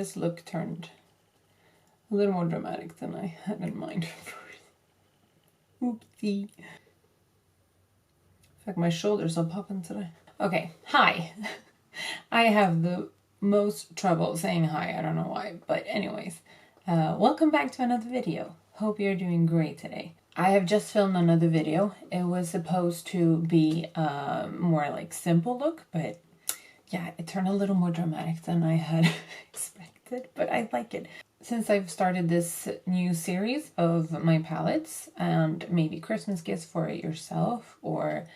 this look turned a little more dramatic than I had in mind first. Oopsie. In fact, my shoulders are popping today. Okay, hi. I have the most trouble saying hi, I don't know why, but anyways, welcome back to another video. Hope you're doing great today. I have just filmed another video. It was supposed to be more like simple look, but yeah, it turned a little more dramatic than I had expected, but I like it. Since I've started this new series of my palettes and maybe Christmas gifts for yourself or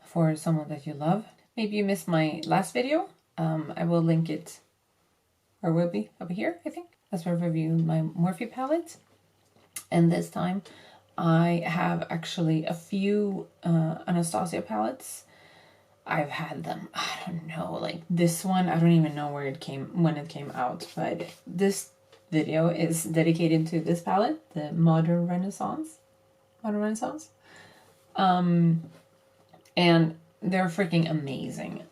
for someone that you love. Maybe you missed my last video. I will link it, or will be up here, I think. That's where I reviewed my Morphe palette. And this time I have actually a few Anastasia palettes. I've had them, I don't know, like this one, I don't even know when it came out, but this video is dedicated to this palette, the Modern Renaissance. And they're freaking amazing.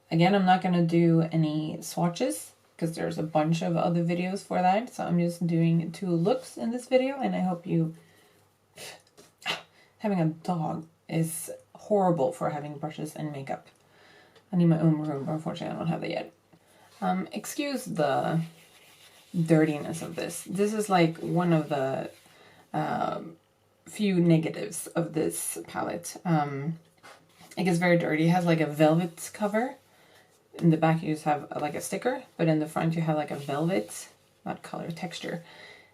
Again, I'm not going to do any swatches because there's a bunch of other videos for that. So I'm just doing 2 looks in this video, and I hope you... Having a dog is horrible for having brushes and makeup. I need my own room, but unfortunately I don't have that yet. Excuse the dirtiness of this. This is like one of the few negatives of this palette. It gets very dirty. It has like a velvet cover. In the back you just have like a sticker, but in the front you have like a velvet, not color, texture.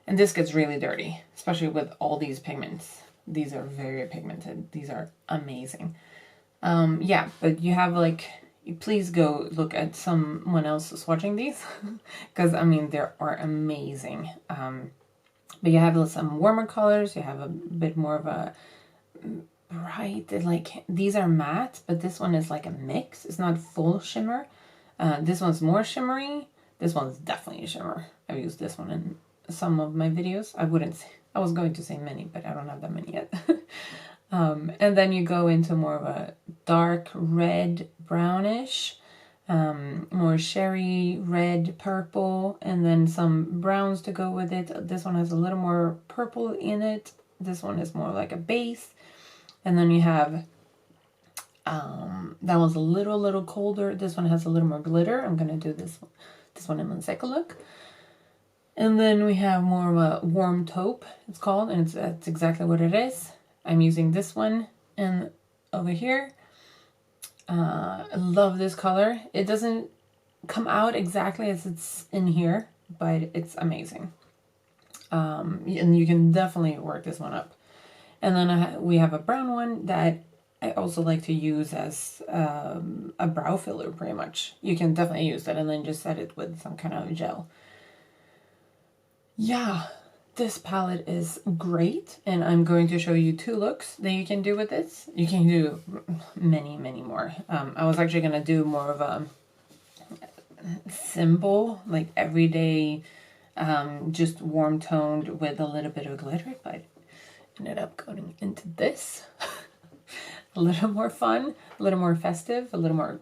And this gets really dirty, especially with all these pigments. These are very pigmented. These are amazing. Yeah, but you have like, please go look at someone else swatching these because I mean, they are amazing. But you have some warmer colors. You have a bit more of a bright, like these are matte, but this one is like a mix. It's not full shimmer. This one's more shimmery. This one's definitely a shimmer. I've used this one in some of my videos. I was going to say many, but I don't have that many yet. And then you go into more of a dark red, brownish, more sherry, red, purple, and then some browns to go with it. This one has a little more purple in it. This one is more like a base. And then you have, that one's a little colder. This one has a little more glitter. I'm going to do this one in one second look. And then we have more of a warm taupe, it's called, and that's exactly what it is. I'm using this one and over here. I love this color. It doesn't come out exactly as it's in here, but it's amazing. And you can definitely work this one up. And then we have a brown one that I also like to use as a brow filler, pretty much. You can definitely use that and then just set it with some kind of gel. Yeah, this palette is great, and I'm going to show you 2 looks that you can do with this. You can do many more. I was actually going to do more of a simple, like everyday, just warm toned with a little bit of glitter, but ended up going into this. A little more fun, a little more festive, a little more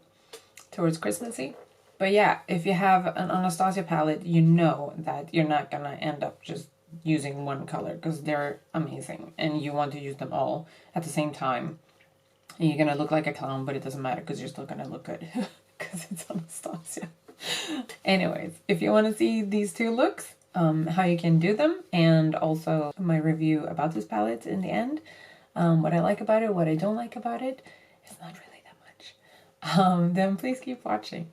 towards Christmassy. But yeah, if you have an Anastasia palette, you know that you're not gonna end up just using one color because they're amazing and you want to use them all at the same time. And you're gonna look like a clown, but it doesn't matter because you're still gonna look good because it's Anastasia. Anyways, if you want to see these 2 looks, how you can do them, and also my review about this palette in the end, what I like about it, what I don't like about it, it's not really that much, then please keep watching.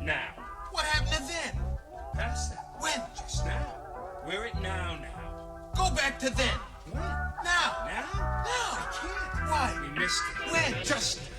now. What happened to then? Past that. When? Just now. We're at now. Go back to then. When? Now. Now? Now. I can't. Why? We missed it. When? Just now.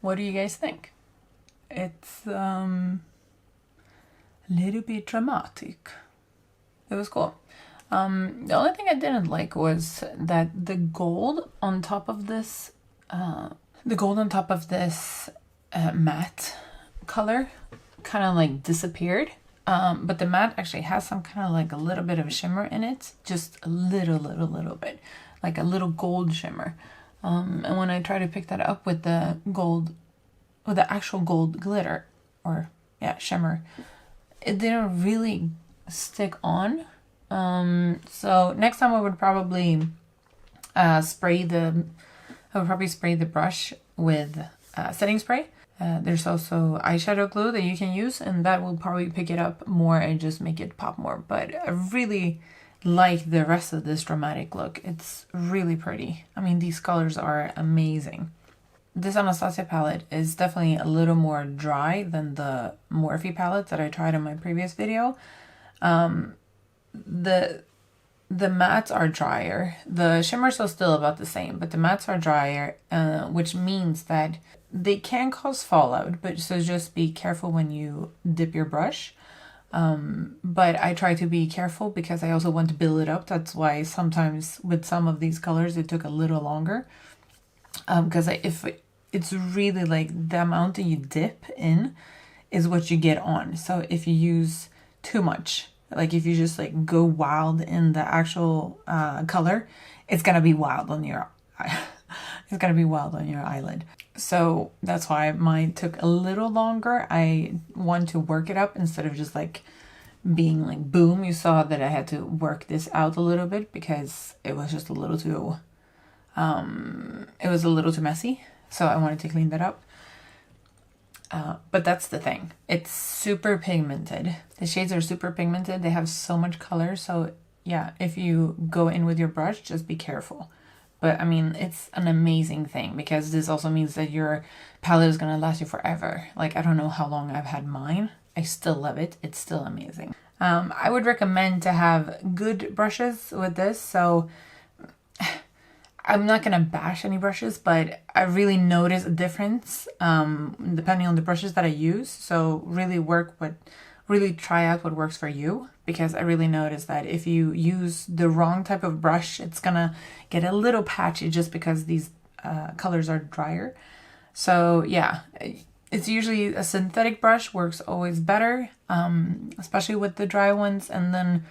What do you guys think? It's a little bit dramatic. It was cool. The only thing I didn't like was that the gold on top of this, matte color kind of like disappeared. But the matte actually has some kind of like a little bit of shimmer in it, just a little bit, like a little gold shimmer. And when I try to pick that up with the gold, with the actual gold glitter, or yeah, shimmer, it didn't really stick on. So next time I would probably spray the brush with setting spray. There's also eyeshadow glue that you can use, and that will probably pick it up more and just make it pop more. But I really like the rest of this dramatic look. It's really pretty. I mean, these colors are amazing. This Anastasia palette is definitely a little more dry than the Morphe palette that I tried in my previous video. The mattes are drier. The shimmers are still about the same, but the mattes are drier, which means that they can cause fallout, but so just be careful when you dip your brush. But I try to be careful because I also want to build it up. That's why sometimes with some of these colors it took a little longer, because if it's really like the amount that you dip in is what you get on. So if you use too much, like if you just like go wild in the actual color, it's gonna be wild on your it's gonna be wild on your eyelid. So that's why mine took a little longer. I want to work it up instead of just like being like boom. You saw that I had to work this out a little bit because it was just a little too messy. So I wanted to clean that up. But that's the thing. It's super pigmented. The shades are super pigmented. They have so much color. So yeah, if you go in with your brush, just be careful. But I mean, it's an amazing thing because this also means that your palette is going to last you forever. Like, I don't know how long I've had mine. I still love it. It's still amazing. I would recommend to have good brushes with this. So I'm not gonna bash any brushes, but I really notice a difference depending on the brushes that I use. So really try out what works for you, because I really notice that if you use the wrong type of brush, it's gonna get a little patchy just because these colors are drier. So yeah, it's usually a synthetic brush works always better, especially with the dry ones, and then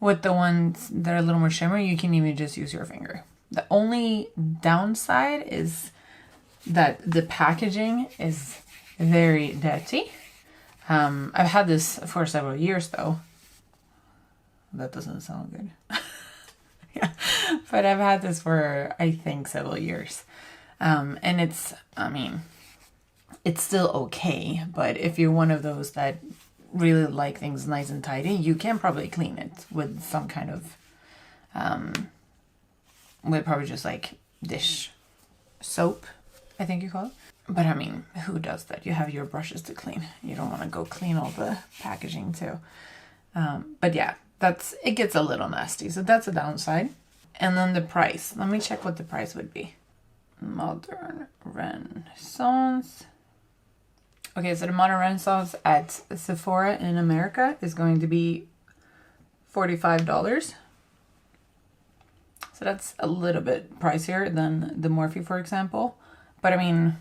with the ones that are a little more shimmery, you can even just use your finger. The only downside is that the packaging is very dirty. I've had this for several years though. That doesn't sound good. Yeah, but I've had this for, I think, several years. And it's still okay, but if you're one of those that really like things nice and tidy, you can probably clean it with some kind of with probably just like dish soap, I think you call it. But I mean, who does that? You have your brushes to clean. You don't want to go clean all the packaging too. But yeah, it gets a little nasty. So that's a downside. And then the price. Let me check what the price would be. Modern Renaissance. Okay, so the Modern Renaissance at Sephora in America is going to be $45. So that's a little bit pricier than the Morphe, for example. But I mean,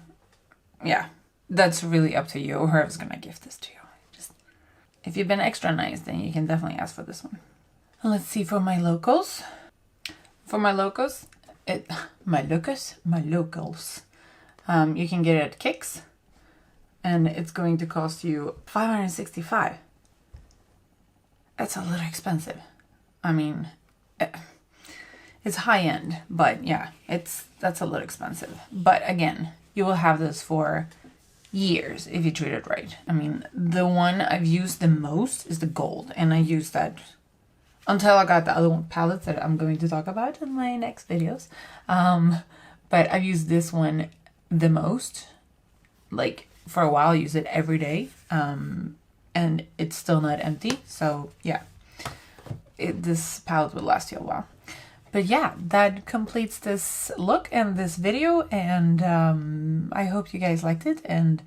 yeah, that's really up to you, or whoever's gonna gift this to you. Just, if you've been extra nice, then you can definitely ask for this one. Let's see for my locals. For my locals, my locals, you can get it at Kicks, and it's going to cost you $565. That's a little expensive. I mean, it's high end, but yeah, that's a little expensive. But again, you will have this for years if you treat it right. I mean, the one I've used the most is the gold, and I used that until I got the other palettes that I'm going to talk about in my next videos. But I've used this one the most. Like, for a while, I use it every day, and it's still not empty. So yeah, this palette will last you a while. But yeah, that completes this look and this video, and I hope you guys liked it, and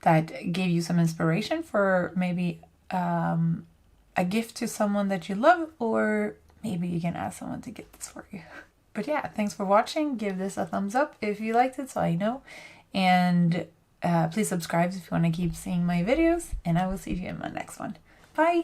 that gave you some inspiration for maybe a gift to someone that you love, or maybe you can ask someone to get this for you. But yeah, thanks for watching. Give this a thumbs up if you liked it, so I know. And please subscribe if you want to keep seeing my videos, and I will see you in my next one. Bye!